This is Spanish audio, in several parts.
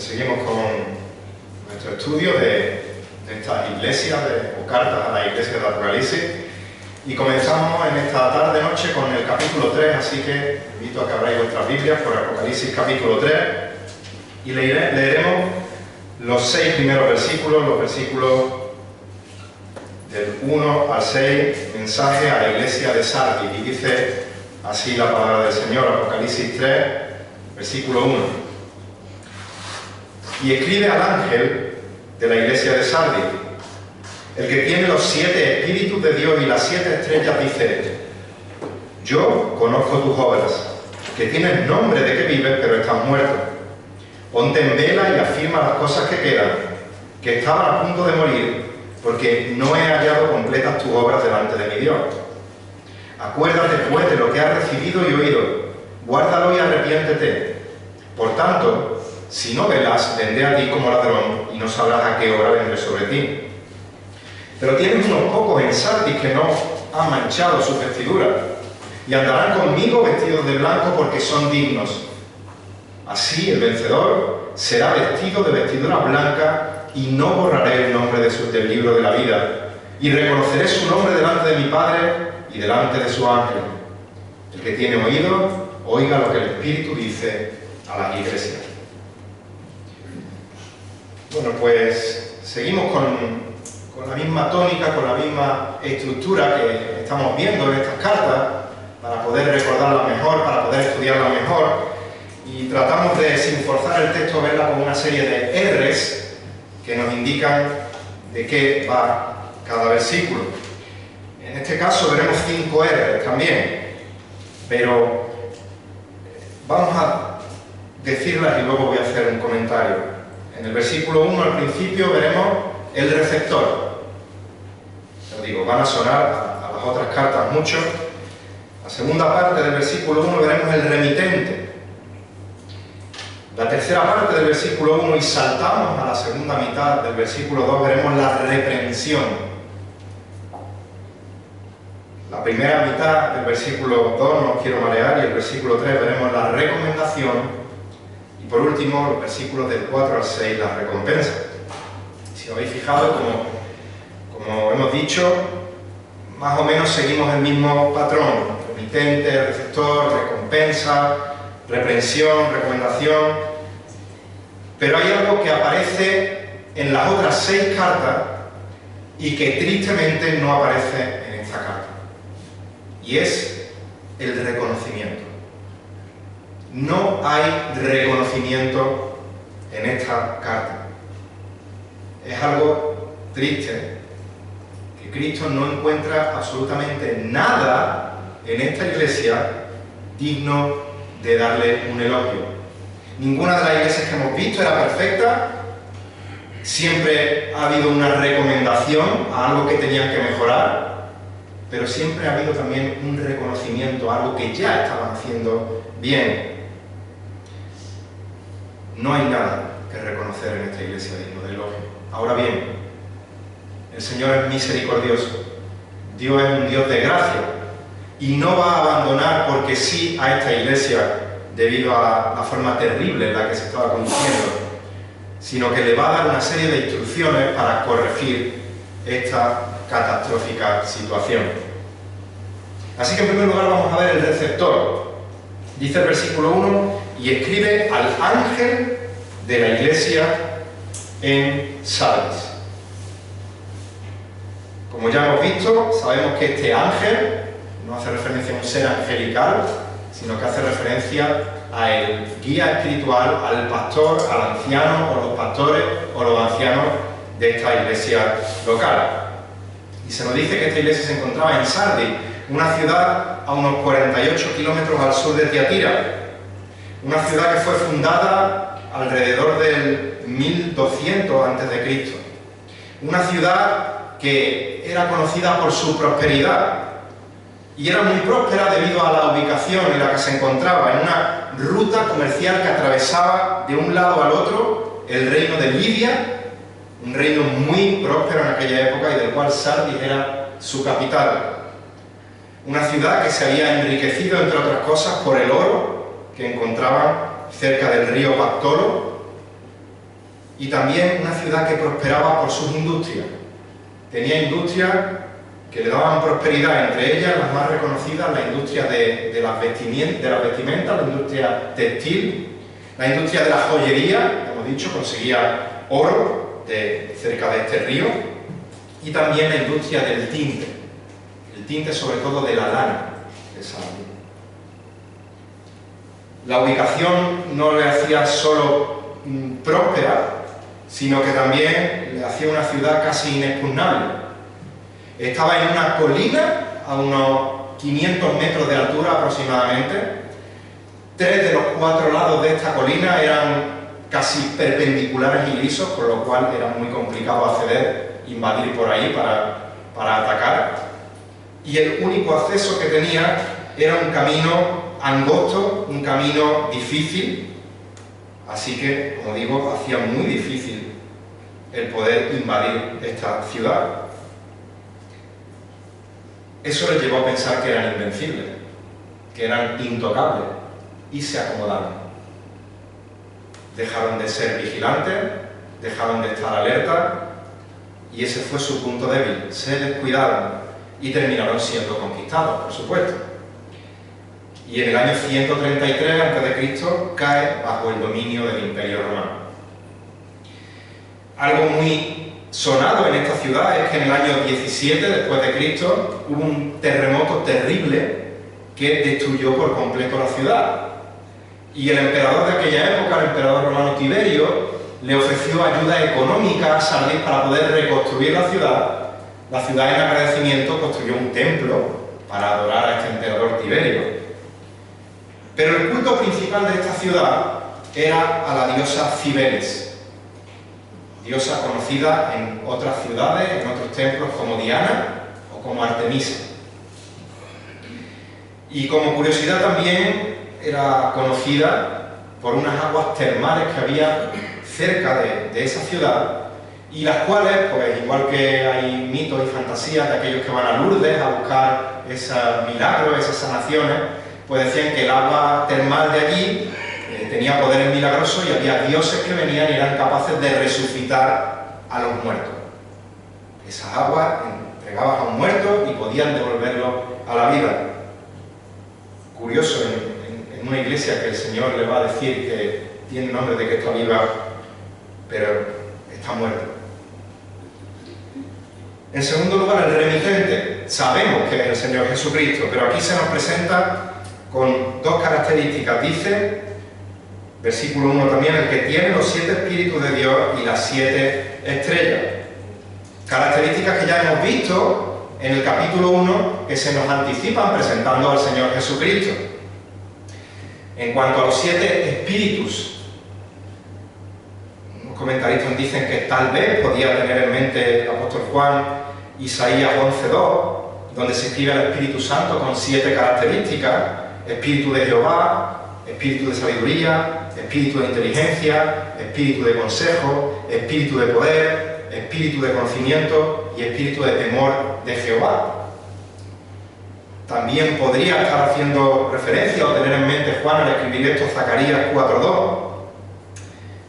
Pues seguimos con nuestro estudio de estas iglesias o cartas a la iglesia de Apocalipsis y comenzamos en esta tarde-noche con el capítulo 3, así que invito a que abráis vuestras Biblias por Apocalipsis capítulo 3 y leeremos los 6 primeros versículos, los versículos del 1 al 6, mensaje a la iglesia de Sardis, y dice así la palabra del Señor, Apocalipsis 3, versículo 1. Y escribe al ángel de la iglesia de Sardis, el que tiene los 7 espíritus de Dios y las 7 estrellas, dice: yo conozco tus obras, que tienes nombre de que vives, pero estás muerto. Ponte en vela y afirma las cosas que quedan, que estaban a punto de morir, porque no he hallado completas tus obras delante de mi Dios. Acuérdate pues de lo que has recibido y oído, guárdalo y arrepiéntete. Por tanto, si no velas, vendré a ti como ladrón, y no sabrás a qué hora vendré sobre ti. Pero tienes unos pocos en Sardis que no han manchado sus vestiduras, y andarán conmigo vestidos de blanco porque son dignos. Así el vencedor será vestido de vestidura blanca, y no borraré el nombre del libro de la vida, y reconoceré su nombre delante de mi Padre y delante de su ángel. El que tiene oído, oiga lo que el Espíritu dice a las iglesias. Bueno, pues seguimos con la misma tónica, con la misma estructura que estamos viendo en estas cartas, para poder recordarlas mejor, para poder estudiarlas mejor, y tratamos de, sin forzar el texto, verla con una serie de R's que nos indican de qué va cada versículo. En este caso veremos 5 R's también, pero vamos a decirlas y luego voy a hacer un comentario. En el versículo 1 al principio veremos el receptor. Os digo, van a sonar a las otras cartas mucho. La segunda parte del versículo 1 veremos el remitente. La tercera parte del versículo 1, y saltamos a la segunda mitad del versículo 2, veremos la reprensión. La primera mitad del versículo 2, no os quiero marear, y el versículo 3 veremos la recomendación. Y por último, los versículos del 4 al 6, la recompensa. Si os habéis fijado, como hemos dicho, más o menos seguimos el mismo patrón: remitente, receptor, recompensa, reprensión, recomendación. Pero hay algo que aparece en las otras 6 cartas y que tristemente no aparece en esta carta. Y es el reconocimiento. No hay reconocimiento en esta carta. Es algo triste que Cristo no encuentra absolutamente nada en esta iglesia digno de darle un elogio. Ninguna de las iglesias que hemos visto era perfecta. Siempre ha habido una recomendación a algo que tenían que mejorar, pero siempre ha habido también un reconocimiento a algo que ya estaban haciendo bien. No hay nada que reconocer en esta iglesia digno de elogio. Ahora bien, el Señor es misericordioso. Dios es un Dios de gracia y no va a abandonar porque sí a esta iglesia debido a la forma terrible en la que se estaba conduciendo, sino que le va a dar una serie de instrucciones para corregir esta catastrófica situación. Así que en primer lugar vamos a ver el receptor. Dice el versículo 1: y escribe al ángel de la iglesia en Sardis. Como ya hemos visto, sabemos que este ángel no hace referencia a un ser angelical, sino que hace referencia al guía espiritual, al pastor, al anciano, o los pastores, o los ancianos de esta iglesia local. Y se nos dice que esta iglesia se encontraba en Sardis, una ciudad a unos 48 kilómetros al sur de Tiatira, una ciudad que fue fundada alrededor del 1200 a.C., una ciudad que era conocida por su prosperidad, y era muy próspera debido a la ubicación en la que se encontraba, en una ruta comercial que atravesaba de un lado al otro el reino de Lidia, un reino muy próspero en aquella época y del cual Sardis era su capital. Una ciudad que se había enriquecido, entre otras cosas, por el oro que encontraban cerca del río Pactolo, y también una ciudad que prosperaba por sus industrias. Tenía industrias que le daban prosperidad, entre ellas las más reconocidas, la industria de las vestimentas, la industria textil, la industria de la joyería, hemos dicho, conseguía oro cerca de este río, y también la industria del tinte, el tinte sobre todo de la lana. La ubicación no le hacía solo próspera, sino que también le hacía una ciudad casi inexpugnable. Estaba en una colina a unos 500 metros de altura aproximadamente. 3 de los 4 lados de esta colina eran casi perpendiculares y lisos, por lo cual era muy complicado acceder, invadir por ahí para atacar. Y el único acceso que tenía era un camino angosto, un camino difícil, así que, como digo, hacía muy difícil el poder invadir esta ciudad. Eso les llevó a pensar que eran invencibles, que eran intocables, y se acomodaron. Dejaron de ser vigilantes, dejaron de estar alertas, y ese fue su punto débil. Se descuidaron y terminaron siendo conquistados, por supuesto. Y en el año 133 a.C. cae bajo el dominio del Imperio Romano. Algo muy sonado en esta ciudad es que en el año 17 después de Cristo hubo un terremoto terrible que destruyó por completo la ciudad. Y el emperador de aquella época, el emperador romano Tiberio, le ofreció ayuda económica a Sardis para poder reconstruir la ciudad. La ciudad, en agradecimiento, construyó un templo para adorar a este emperador Tiberio. Pero el culto principal de esta ciudad era a la diosa Cibeles, diosa conocida en otras ciudades, en otros templos como Diana o como Artemisa. Y como curiosidad también era conocida por unas aguas termales que había cerca de esa ciudad, y las cuales, pues igual que hay mitos y fantasías de aquellos que van a Lourdes a buscar esos milagros, esas sanaciones, pues decían que el agua termal de allí tenía poderes milagrosos y había dioses que venían y eran capaces de resucitar a los muertos. Esas aguas entregabas a un muerto y podían devolverlo a la vida. Curioso, en una iglesia que el Señor le va a decir que tiene nombre de que está viva, pero está muerta. En segundo lugar, el remitente. Sabemos que es el Señor Jesucristo, pero aquí se nos presenta con 2 características. Dice, versículo 1 también, el que tiene los 7 espíritus de Dios y las 7 estrellas. Características que ya hemos visto en el capítulo 1, que se nos anticipan presentando al Señor Jesucristo. En cuanto a los 7 espíritus, unos comentaristas dicen que tal vez podía tener en mente el apóstol Juan Isaías 11:2, donde se escribe el Espíritu Santo con 7 características: Espíritu de Jehová, Espíritu de sabiduría, Espíritu de inteligencia, Espíritu de consejo, Espíritu de poder, Espíritu de conocimiento y Espíritu de temor de Jehová. También podría estar haciendo referencia o tener en mente Juan al escribir esto, Zacarías 4:2,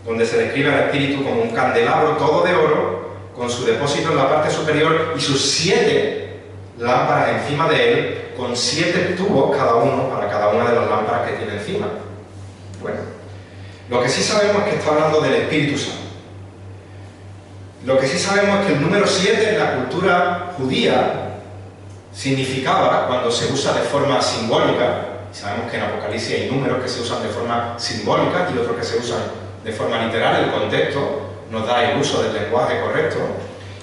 donde se describe al Espíritu como un candelabro todo de oro, con su depósito en la parte superior y sus 7 lámparas encima de él, con 7 tubos cada uno para cada una de las lámparas que tiene encima. Bueno, lo que sí sabemos es que está hablando del Espíritu Santo. Lo que sí sabemos es que el número 7 en la cultura judía significaba, cuando se usa de forma simbólica, y sabemos que en Apocalipsis hay números que se usan de forma simbólica y otros que se usan de forma literal, el contexto nos da el uso del lenguaje correcto,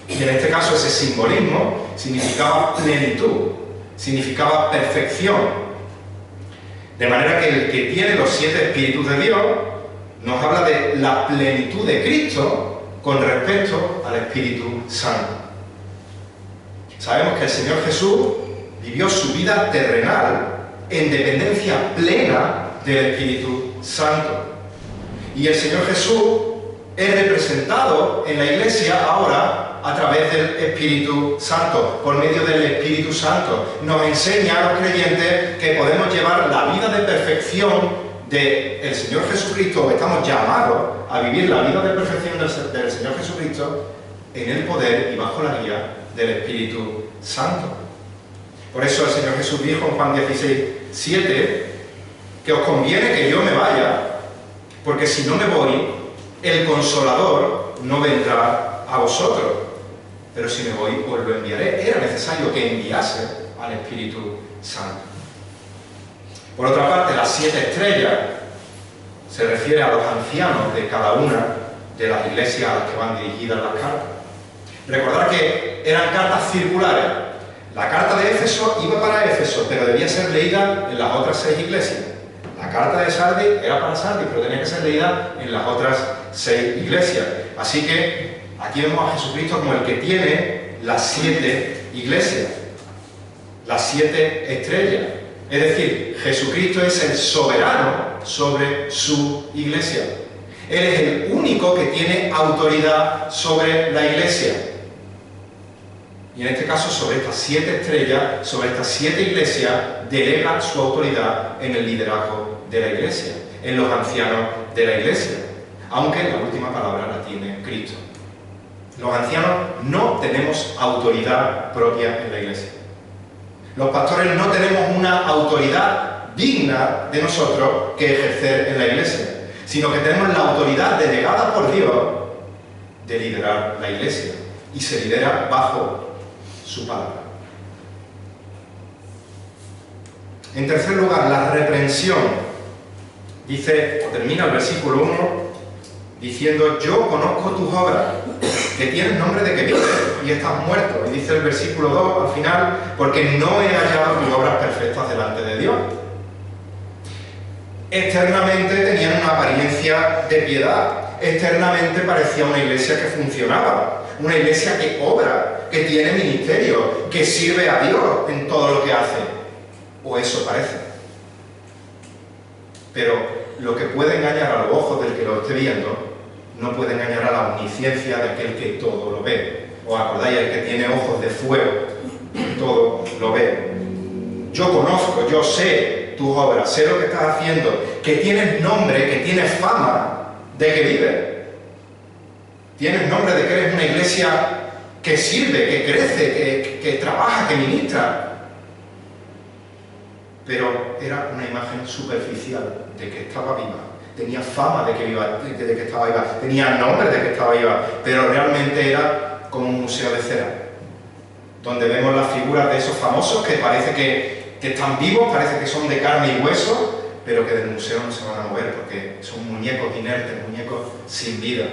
y en este caso ese simbolismo significaba plenitud, significaba perfección. De manera que el que tiene los 7 espíritus de Dios nos habla de la plenitud de Cristo con respecto al Espíritu Santo. Sabemos que el Señor Jesús vivió su vida terrenal en dependencia plena del Espíritu Santo. Y el Señor Jesús es representado en la Iglesia ahora a través del Espíritu Santo, por medio del Espíritu Santo. Nos enseña a los creyentes que podemos llevar la vida de perfección del Señor Jesucristo, estamos llamados a vivir la vida de perfección del Señor Jesucristo en el poder y bajo la guía del Espíritu Santo. Por eso el Señor Jesús dijo en Juan 16:7 que os conviene que yo me vaya, porque si no me voy, el Consolador no vendrá a vosotros, pero si me voy, os lo enviaré. Era necesario que enviase al Espíritu Santo. Por otra parte, las 7 estrellas se refiere a los ancianos de cada una de las iglesias a las que van dirigidas las cartas. Recordad que eran cartas circulares. La carta de Éfeso iba para Éfeso, pero debía ser leída en las otras 6 iglesias. La carta de Sardis era para Sardis, pero tenía que ser leída en las otras 6 iglesias. Así que aquí vemos a Jesucristo como el que tiene las 7 iglesias, las 7 estrellas. Es decir, Jesucristo es el soberano sobre su iglesia. Él es el único que tiene autoridad sobre la iglesia. Y en este caso, sobre estas 7 estrellas, sobre estas 7 iglesias, delega su autoridad en el liderazgo de la iglesia, en los ancianos de la iglesia. Aunque la última palabra la tiene Cristo. Los ancianos no tenemos autoridad propia en la iglesia. Los pastores no tenemos una autoridad digna de nosotros que ejercer en la iglesia, sino que tenemos la autoridad delegada por Dios de liderar la iglesia, y se lidera bajo su palabra. En tercer lugar, la reprensión. Dice, o termina el versículo 1 diciendo: yo conozco tus obras, que tienes nombre de que vives y estás muerto. Y dice el versículo 2 al final: porque no he hallado tus obras perfectas delante de Dios. Externamente tenían una apariencia de piedad, externamente parecía una iglesia que funcionaba, una iglesia que obra, que tiene ministerio, que sirve a Dios en todo lo que hace, o eso parece. Pero lo que puede engañar a los ojos del que lo esté viendo no puede engañar a la omnisciencia de aquel que todo lo ve. ¿Os acordáis? El que tiene ojos de fuego, todo lo ve. Yo conozco, yo sé tus obras, sé lo que estás haciendo, que tienes nombre, que tienes fama de que vives. Tienes nombre de que eres una iglesia que sirve, que crece, que trabaja, que ministra. Pero era una imagen superficial de que estaba viva. Tenía fama de que estaba viva, tenía nombre de que estaba viva, pero realmente era como un museo de cera, donde vemos las figuras de esos famosos que parece que están vivos, parece que son de carne y hueso, pero que del museo no se van a mover porque son muñecos inertes, muñecos sin vida.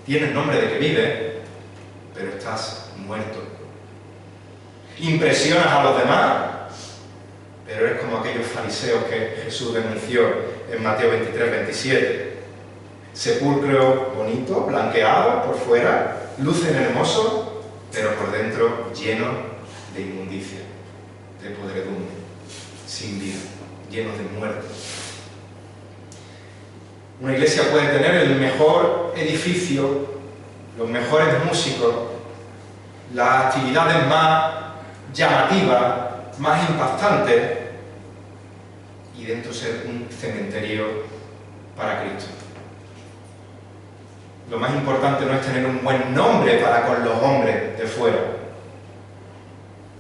Tienes nombre de que vives, pero estás muerto. Impresionas a los demás, pero es como aquellos fariseos que Jesús denunció en Mateo 23-27. Sepulcro bonito, blanqueado por fuera, lucen hermosos, pero por dentro lleno de inmundicia, de podredumbre, sin vida, lleno de muerte. Una iglesia puede tener el mejor edificio, los mejores músicos, las actividades más llamativas, más impactantes, y dentro ser un cementerio para Cristo. Lo más importante no es tener un buen nombre para con los hombres de fuera,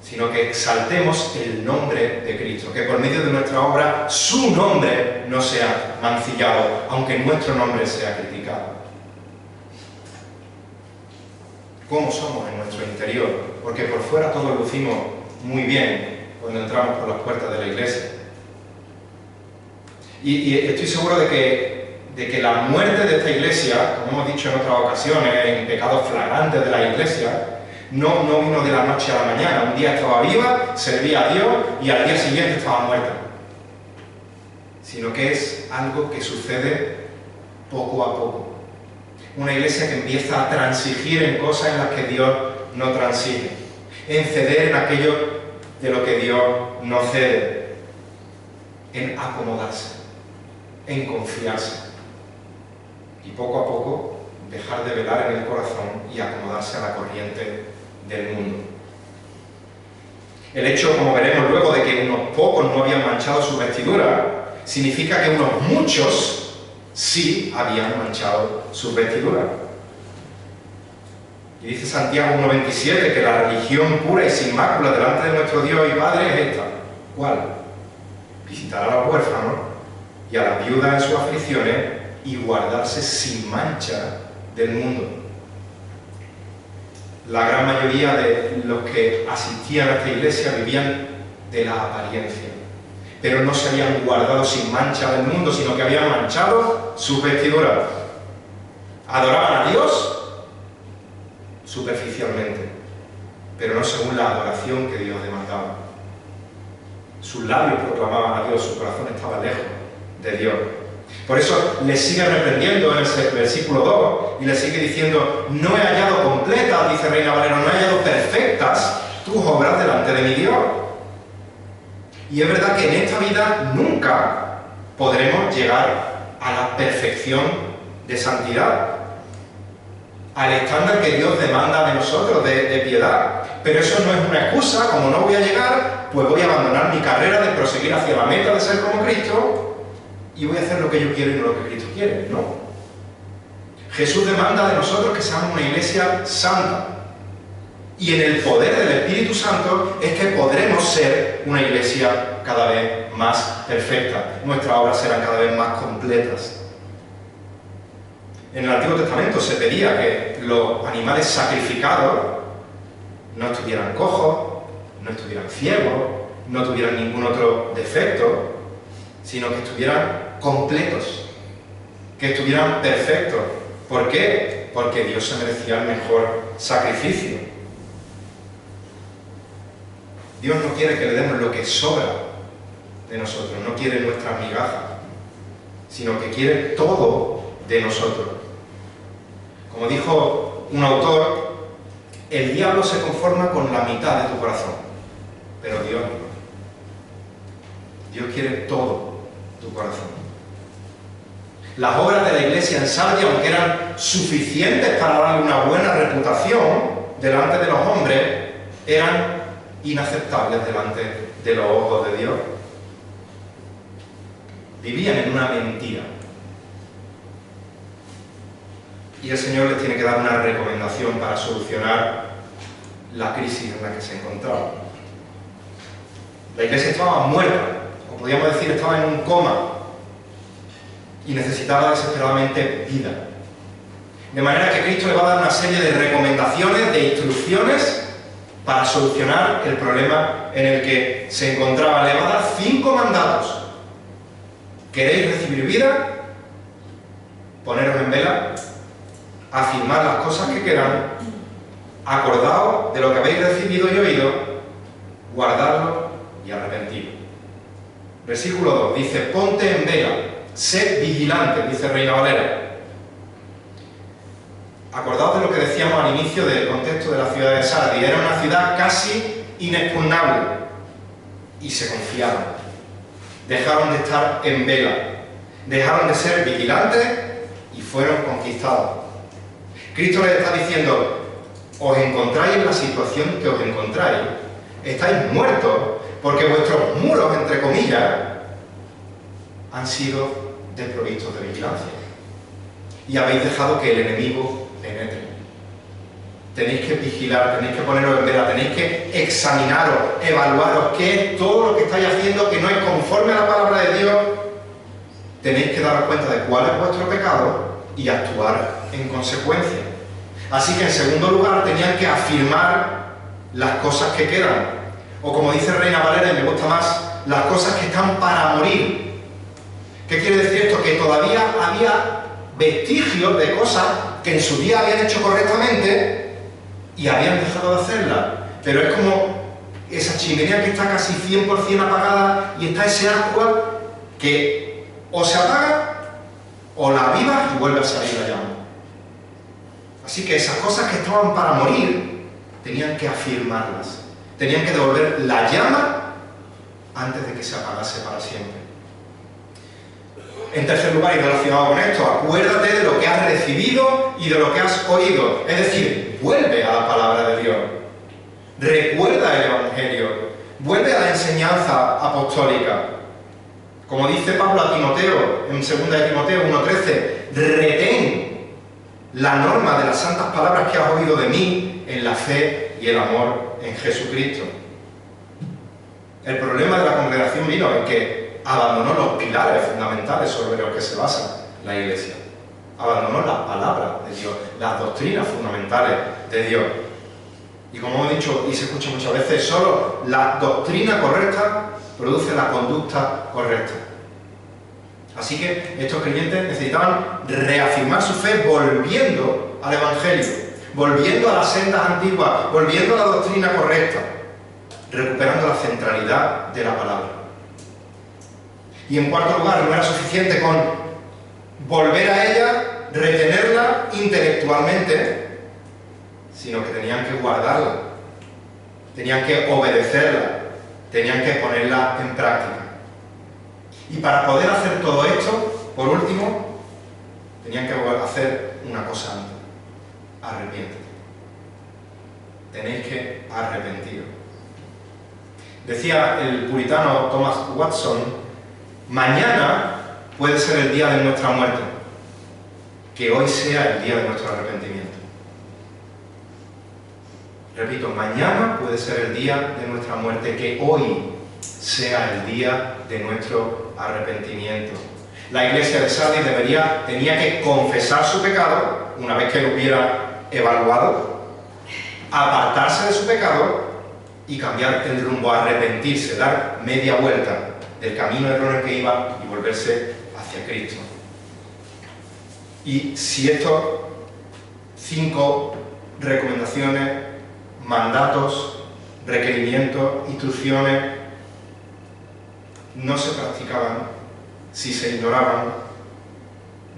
sino que exaltemos el nombre de Cristo, que por medio de nuestra obra su nombre no sea mancillado, aunque nuestro nombre sea criticado. ¿Cómo somos en nuestro interior? Porque por fuera todos lucimos muy bien cuando entramos por las puertas de la iglesia. Y estoy seguro de que la muerte de esta iglesia, como hemos dicho en otras ocasiones, en pecados flagrantes de la iglesia, no vino de la noche a la mañana. Un día estaba viva, servía a Dios, y al día siguiente estaba muerta. Sino que es algo que sucede poco a poco. Una iglesia que empieza a transigir en cosas en las que Dios no transige, en ceder en aquello de lo que Dios no cede, en acomodarse, en confiarse, y poco a poco dejar de velar en el corazón y acomodarse a la corriente del mundo. El hecho, como veremos luego, de que unos pocos no habían manchado su vestidura significa que unos muchos sí habían manchado sus vestiduras. Y dice Santiago 1:27 que la religión pura y sin mácula delante de nuestro Dios y Padre es esta. ¿Cuál? Visitar a los huérfanos y a las viudas en sus aflicciones y guardarse sin mancha del mundo. La gran mayoría de los que asistían a esta iglesia vivían de la apariencia, pero no se habían guardado sin mancha del mundo, sino que habían manchado sus vestiduras. Adoraban a Dios superficialmente, pero no según la adoración que Dios demandaba. Sus labios proclamaban a Dios, su corazón estaba lejos de Dios. Por eso le sigue reprendiendo en el versículo 2 y le sigue diciendo: no he hallado completas, dice Reina Valera, no he hallado perfectas tus obras delante de mi Dios. Y es verdad que en esta vida nunca podremos llegar a la perfección de santidad, al estándar que Dios demanda de nosotros, de piedad. Pero eso no es una excusa. Como no voy a llegar, pues voy a abandonar mi carrera de proseguir hacia la meta de ser como Cristo y voy a hacer lo que yo quiero y no lo que Cristo quiere. No. Jesús demanda de nosotros que seamos una iglesia santa. Y en el poder del Espíritu Santo es que podremos ser una iglesia cada vez más perfecta. Nuestras obras serán cada vez más completas. En el Antiguo Testamento se pedía que los animales sacrificados no estuvieran cojos, no estuvieran ciegos, no tuvieran ningún otro defecto, sino que estuvieran completos, que estuvieran perfectos. ¿Por qué? Porque Dios se merecía el mejor sacrificio. Dios no quiere que le demos lo que sobra de nosotros, no quiere nuestras migajas, sino que quiere todo de nosotros. Como dijo un autor, el diablo se conforma con la mitad de tu corazón, pero Dios no. Dios quiere todo tu corazón. Las obras de la iglesia en Sardia, aunque eran suficientes para darle una buena reputación delante de los hombres, eran inaceptables delante de los ojos de Dios. Vivían en una mentira. Y el Señor les tiene que dar una recomendación para solucionar la crisis en la que se encontraban. La iglesia estaba muerta, o podríamos decir estaba en un coma, y necesitaba desesperadamente vida. De manera que Cristo le va a dar una serie de recomendaciones, de instrucciones, para solucionar el problema en el que se encontraba. Le va a dar 5 mandatos. ¿Queréis recibir vida? Poneros en vela, afirmar las cosas que quedan, acordaos de lo que habéis recibido y oído, guardadlo y arrepentiros. Versículo 2 dice: ponte en vela, sed vigilante, dice Reina Valera. Acordaos de lo que decíamos al inicio del contexto de la ciudad de Sardi. Era una ciudad casi inexpugnable y se confiaron. Dejaron de estar en vela, dejaron de ser vigilantes y fueron conquistados. Cristo les está diciendo: os encontráis en la situación que os encontráis, estáis muertos porque vuestros muros, entre comillas, han sido desprovistos de vigilancia y habéis dejado que el enemigo penetre. Tenéis que vigilar, tenéis que poneros en vela, tenéis que examinaros, evaluaros qué es todo lo que estáis haciendo que no es conforme a la palabra de Dios. Tenéis que daros cuenta de cuál es vuestro pecado y actuar en consecuencia. Así que en segundo lugar tenían que afirmar las cosas que quedan, o como dice Reina Valera, y me gusta más, las cosas que están para morir. ¿Qué quiere decir esto? Que todavía había vestigios de cosas que en su día habían hecho correctamente y habían dejado de hacerlas. Pero es como esa chimenea que está casi 100% apagada y está ese agua que o se apaga o la aviva y vuelve a salir la llama. Así que esas cosas que estaban para morir tenían que afirmarlas, tenían que devolver la llama antes de que se apagase para siempre. En tercer lugar, y relacionado con esto, acuérdate de lo que has recibido y de lo que has oído. Es decir, vuelve a la palabra de Dios. Recuerda el Evangelio. Vuelve a la enseñanza apostólica. Como dice Pablo a Timoteo, en 2 de Timoteo 1:13, retén la norma de las santas palabras que has oído de mí en la fe y el amor en Jesucristo. El problema de la congregación vino en que abandonó los pilares fundamentales sobre los que se basa la Iglesia. Abandonó las palabras de Dios, las doctrinas fundamentales de Dios. Y como hemos dicho y se escucha muchas veces, solo la doctrina correcta produce la conducta correcta. Así que estos creyentes necesitaban reafirmar su fe volviendo al Evangelio, volviendo a las sendas antiguas, volviendo a la doctrina correcta, recuperando la centralidad de la palabra. Y en cuarto lugar, no era suficiente con volver a ella, retenerla intelectualmente, sino que tenían que guardarla, tenían que obedecerla, tenían que ponerla en práctica. Y para poder hacer todo esto, por último, tenían que hacer una cosa antes: arrepiéntete. Tenéis que arrepentiros. Decía el puritano Thomas Watson: mañana puede ser el día de nuestra muerte, que hoy sea el día de nuestro arrepentimiento. Repito, mañana puede ser el día de nuestra muerte, que hoy sea el día de nuestro arrepentimiento. La iglesia de Sardis tenía que confesar su pecado, una vez que lo hubiera evaluado, apartarse de su pecado y cambiar el rumbo, arrepentirse, dar media vuelta del camino erróneo que iba y volverse hacia Cristo. Y si estos 5 recomendaciones, mandatos, requerimientos, instrucciones no se practicaban, si se ignoraban,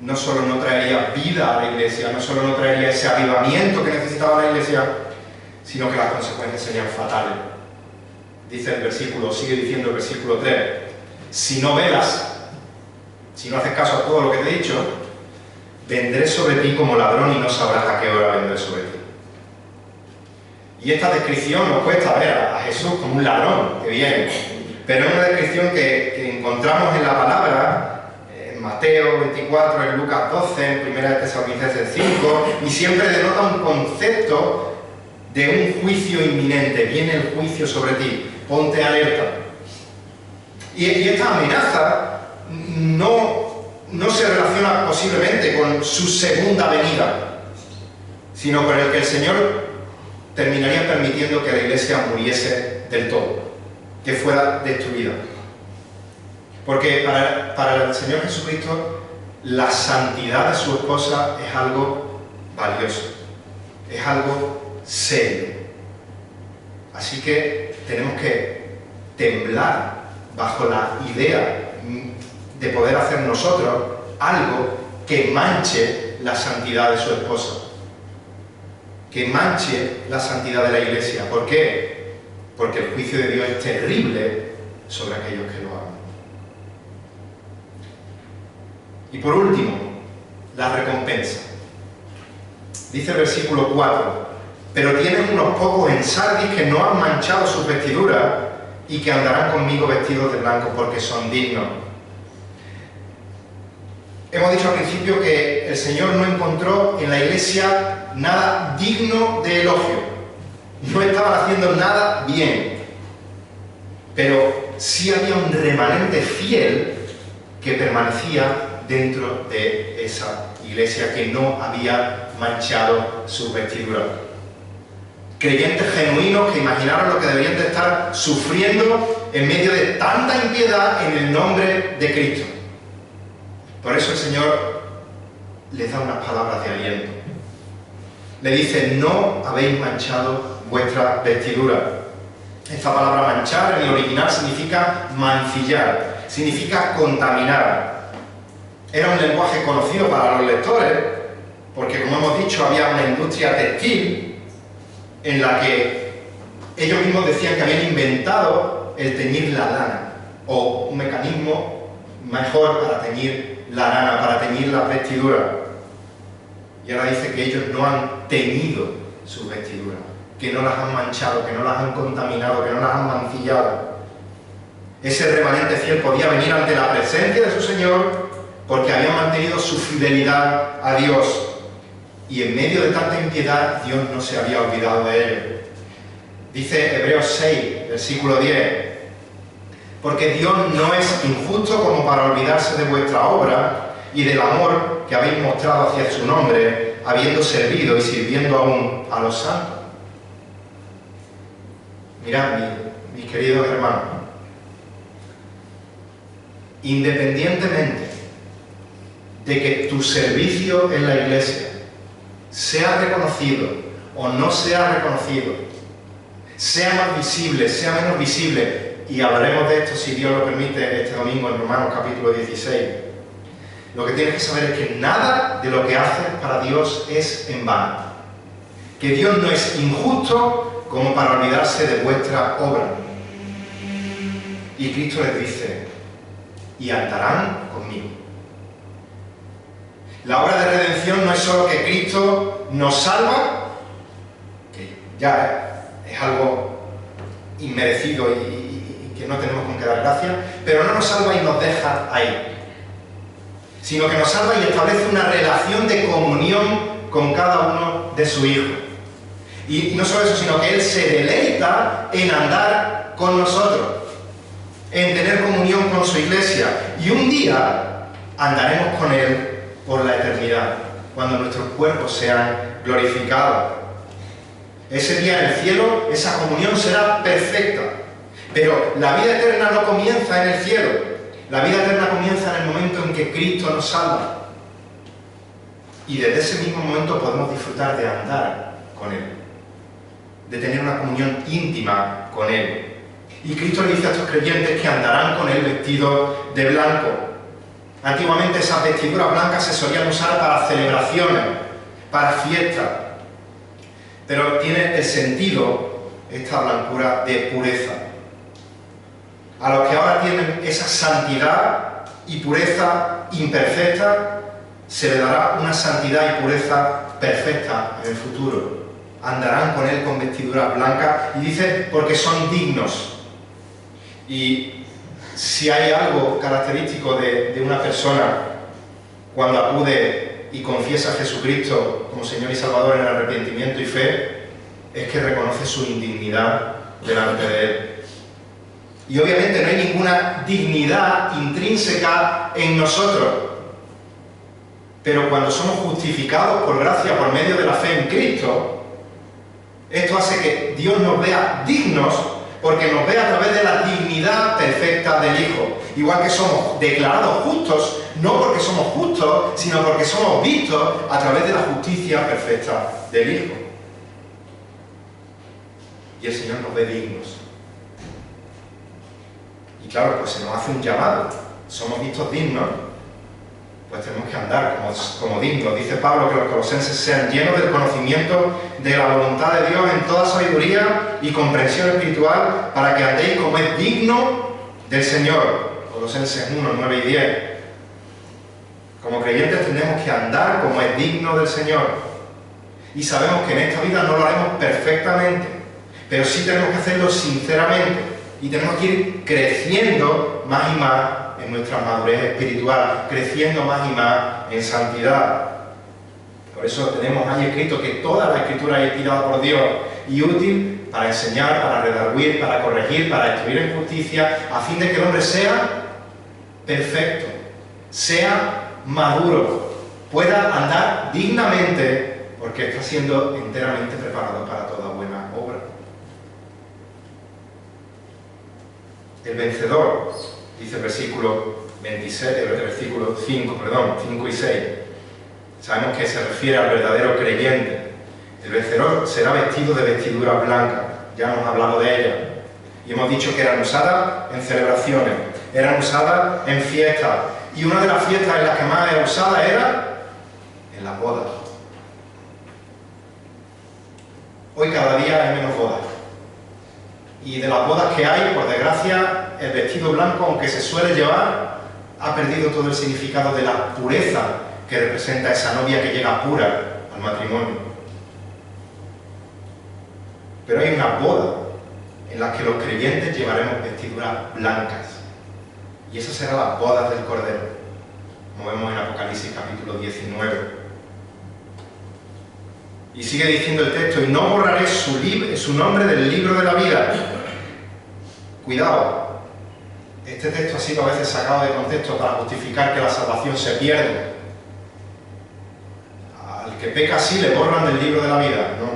no solo no traería vida a la iglesia, no solo no traería ese avivamiento que necesitaba la iglesia, sino que las consecuencias serían fatales. Dice el versículo, sigue diciendo el versículo 3, si no velas, si no haces caso a todo lo que te he dicho, vendré sobre ti como ladrón y no sabrás a qué hora vendré sobre ti. Y esta descripción nos cuesta ver a Jesús como un ladrón que viene, pero es una descripción que encontramos en la palabra, en Mateo 24, en Lucas 12, en 1 Tesalonicenses 5, y siempre denota un concepto de un juicio inminente. Viene el juicio sobre ti, ponte alerta. Y esta amenaza no se relaciona posiblemente con su segunda venida, sino con el que el Señor terminaría permitiendo que la iglesia muriese del todo, que fuera destruida. Porque para el Señor Jesucristo la santidad de su esposa es algo valioso, es algo serio. Así que tenemos que temblar bajo la idea de poder hacer nosotros algo que manche la santidad de su esposa, que manche la santidad de la iglesia. ¿Por qué? Porque el juicio de Dios es terrible sobre aquellos que lo hagan. Y por último, la recompensa. Dice el versículo 4, pero tienes unos pocos en Sardis que no han manchado sus vestiduras y que andarán conmigo vestidos de blanco porque son dignos. Hemos dicho al principio que el Señor no encontró en la iglesia nada digno de elogio. No estaban haciendo nada bien. Pero sí había un remanente fiel que permanecía dentro de esa iglesia, que no había manchado sus vestiduras. Creyentes genuinos que imaginaron lo que deberían de estar sufriendo en medio de tanta impiedad en el nombre de Cristo. Por eso el Señor les da unas palabras de aliento. Le dice: no habéis manchado vuestra vestidura. Esta palabra manchar en el original significa mancillar, significa contaminar. Era un lenguaje conocido para los lectores, porque como hemos dicho, había una industria textil en la que ellos mismos decían que habían inventado el teñir la lana, o un mecanismo mejor para teñir la lana, para teñir las vestiduras. Y ahora dice que ellos no han teñido sus vestiduras, que no las han manchado, que no las han contaminado, que no las han mancillado. Ese remanente fiel podía venir ante la presencia de su Señor porque había mantenido su fidelidad a Dios. Y en medio de tanta impiedad, Dios no se había olvidado de ellos. Dice Hebreos 6, versículo 10, porque Dios no es injusto como para olvidarse de vuestra obra y del amor que habéis mostrado hacia su nombre, habiendo servido y sirviendo aún a los santos. Mirad, mis queridos hermanos, independientemente de que tu servicio en la iglesia sea reconocido o no sea reconocido, sea más visible, sea menos visible, y hablaremos de esto, si Dios lo permite, este domingo en Romanos capítulo 16, lo que tienes que saber es que nada de lo que haces para Dios es en vano. Que Dios no es injusto como para olvidarse de vuestra obra. Y Cristo les dice, y andarán conmigo. La obra de redención no es solo que Cristo nos salva, que ya es algo inmerecido y que no tenemos con qué dar gracias, pero no nos salva y nos deja ahí, sino que nos salva y establece una relación de comunión con cada uno de sus hijos. Y no solo eso, sino que Él se deleita en andar con nosotros, en tener comunión con su iglesia, y un día andaremos con Él por la eternidad, cuando nuestros cuerpos sean glorificados. Ese día en el cielo, esa comunión será perfecta. Pero la vida eterna no comienza en el cielo. La vida eterna comienza en el momento en que Cristo nos salva. Y desde ese mismo momento podemos disfrutar de andar con Él, de tener una comunión íntima con Él. Y Cristo le dice a estos creyentes que andarán con Él vestidos de blanco. Antiguamente esas vestiduras blancas se solían usar para celebraciones, para fiestas. Pero tiene el sentido, esta blancura, de pureza. A los que ahora tienen esa santidad y pureza imperfecta, se le dará una santidad y pureza perfecta en el futuro. Andarán con Él con vestiduras blancas, y dice, porque son dignos. Y si hay algo característico de una persona cuando acude y confiesa a Jesucristo como Señor y Salvador en arrepentimiento y fe, es que reconoce su indignidad delante de Él. Y obviamente no hay ninguna dignidad intrínseca en nosotros. Pero cuando somos justificados por gracia, por medio de la fe en Cristo, esto hace que Dios nos vea dignos, porque nos ve a través de la dignidad perfecta del Hijo. Igual que somos declarados justos, no porque somos justos, sino porque somos vistos a través de la justicia perfecta del Hijo. Y el Señor nos ve dignos. Y claro, pues se nos hace un llamado. Somos vistos dignos, pues tenemos que andar como dignos. Dice Pablo que los colosenses sean llenos del conocimiento de la voluntad de Dios en toda sabiduría y comprensión espiritual, para que andéis como es digno del Señor. Colosenses 1, 9 y 10. Como creyentes tenemos que andar como es digno del Señor. Y sabemos que en esta vida no lo haremos perfectamente, pero sí tenemos que hacerlo sinceramente. Y tenemos que ir creciendo más y más en nuestra madurez espiritual, creciendo más y más en santidad. Por eso tenemos ahí escrito que toda la Escritura es inspirada por Dios y útil para enseñar, para redarguir, para corregir, para instruir en justicia, a fin de que el hombre sea perfecto, sea maduro, pueda andar dignamente, porque está siendo enteramente preparado para toda buena obra. El vencedor, dice el versículo 26, el versículo 5 y 6. Sabemos que se refiere al verdadero creyente. El vencedor será vestido de vestiduras blancas. Ya hemos hablado de ellas. Y hemos dicho que eran usadas en celebraciones, eran usadas en fiestas. Y una de las fiestas en las que más era usada era en las bodas. Hoy cada día hay menos bodas. Y de las bodas que hay, por desgracia, el vestido blanco, aunque se suele llevar, ha perdido todo el significado de la pureza que representa esa novia que llega pura al matrimonio. Pero hay una boda en las que los creyentes llevaremos vestiduras blancas. Y esas serán las bodas del Cordero, como vemos en Apocalipsis capítulo 19. Y sigue diciendo el texto, y no borraré su nombre del libro de la vida. Cuidado, este texto ha sido a veces sacado de contexto para justificar que la salvación se pierde. Al que peca así le borran del libro de la vida. No,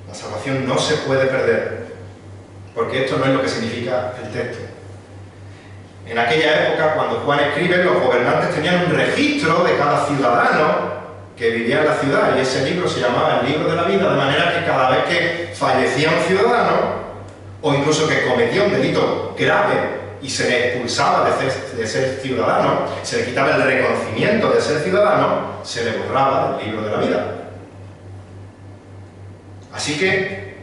la salvación no se puede perder, porque esto no es lo que significa el texto. En aquella época, cuando Juan escribe, los gobernantes tenían un registro de cada ciudadano que vivía en la ciudad, y ese libro se llamaba el libro de la vida, de manera que cada vez que fallecía un ciudadano, o incluso que cometía un delito grave y se le expulsaba de ser ciudadano, se le quitaba el reconocimiento de ser ciudadano, se le borraba del libro de la vida. Así que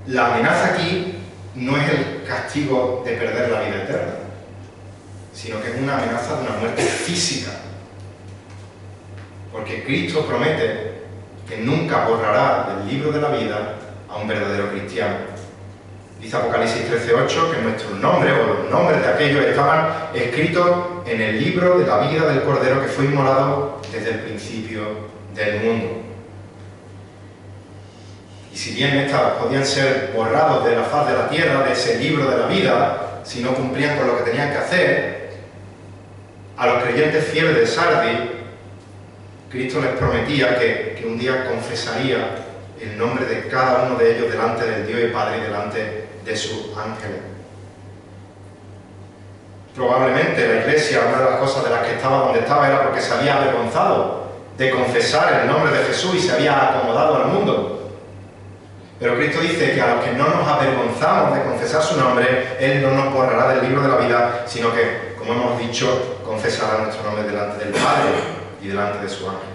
la amenaza aquí no es el castigo de perder la vida eterna, sino que es una amenaza de una muerte física. Porque Cristo promete que nunca borrará del libro de la vida a un verdadero cristiano. Dice Apocalipsis 13:8 que nuestros nombres, o los nombres de aquellos, estaban escritos en el libro de la vida del Cordero que fue inmolado desde el principio del mundo. Y si bien estas podían ser borrados de la faz de la tierra, de ese libro de la vida, si no cumplían con lo que tenían que hacer, a los creyentes fieles de Sardis, Cristo les prometía que un día confesaría el nombre de cada uno de ellos delante del Dios y Padre y delante de sus ángeles. Probablemente la iglesia, una de las cosas de las que estaba donde estaba, era porque se había avergonzado de confesar el nombre de Jesús y se había acomodado al mundo. Pero Cristo dice que a los que no nos avergonzamos de confesar su nombre, Él no nos borrará del libro de la vida, sino que, como hemos dicho, confesará nuestro nombre delante del Padre y delante de su ángel.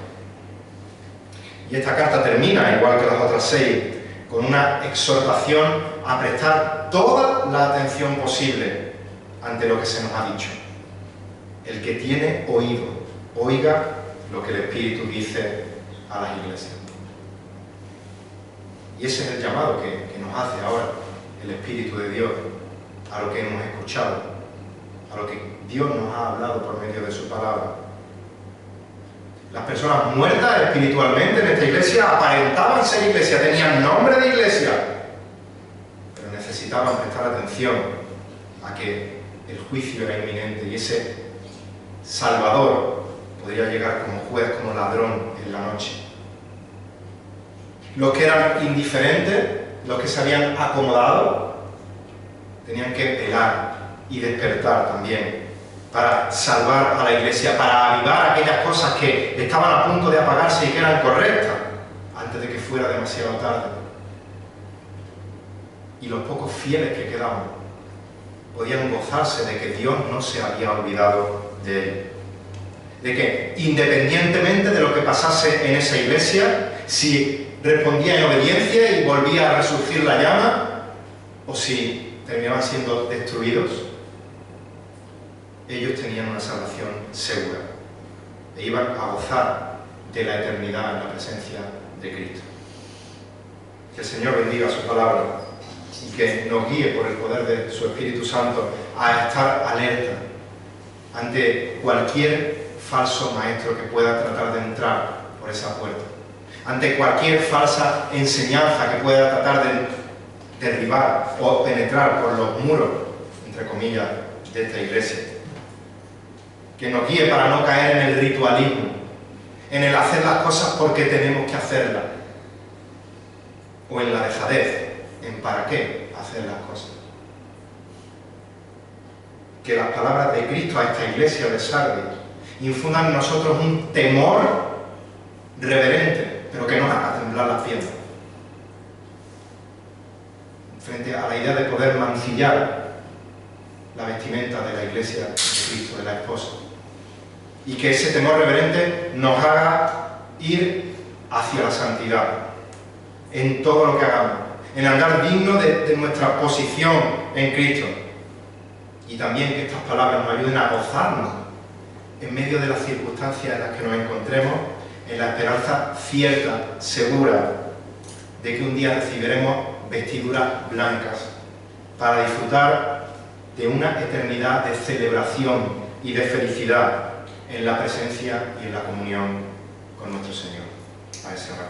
Y esta carta termina, igual que las otras 6, con una exhortación a prestar toda la atención posible ante lo que se nos ha dicho. El que tiene oído, oiga lo que el Espíritu dice a las iglesias. Y ese es el llamado que nos hace ahora el Espíritu de Dios a lo que hemos escuchado, a lo que Dios nos ha hablado por medio de su palabra. Las personas muertas espiritualmente en esta iglesia aparentaban ser iglesia, tenían nombre de iglesia, pero necesitaban prestar atención a que el juicio era inminente y ese Salvador podría llegar como juez, como ladrón en la noche. Los que eran indiferentes, los que se habían acomodado, tenían que velar y despertar también para salvar a la iglesia, para avivar aquellas cosas que estaban a punto de apagarse y que eran correctas, antes de que fuera demasiado tarde. Y los pocos fieles que quedaban podían gozarse de que Dios no se había olvidado de él. De que, independientemente de lo que pasase en esa iglesia, si respondía en obediencia y volvía a resurgir la llama, o si terminaban siendo destruidos, ellos tenían una salvación segura e iban a gozar de la eternidad en la presencia de Cristo. Que el Señor bendiga su palabra y que nos guíe por el poder de su Espíritu Santo a estar alerta ante cualquier falso maestro que pueda tratar de entrar por esa puerta, ante cualquier falsa enseñanza que pueda tratar de derribar o penetrar por los muros, entre comillas, de esta iglesia. Que nos guíe para no caer en el ritualismo, en el hacer las cosas porque tenemos que hacerlas, o en la dejadez, en para qué hacer las cosas. Que las palabras de Cristo a esta iglesia de Sardis infundan en nosotros un temor reverente, pero que nos haga temblar las piedras frente a la idea de poder mancillar la vestimenta de la iglesia de Cristo, de la esposa. Y que ese temor reverente nos haga ir hacia la santidad en todo lo que hagamos, en andar digno de nuestra posición en Cristo. Y también que estas palabras nos ayuden a gozarnos en medio de las circunstancias en las que nos encontremos, en la esperanza cierta, segura, de que un día recibiremos vestiduras blancas, para disfrutar de una eternidad de celebración y de felicidad en la presencia y en la comunión con nuestro Señor. A ese honor.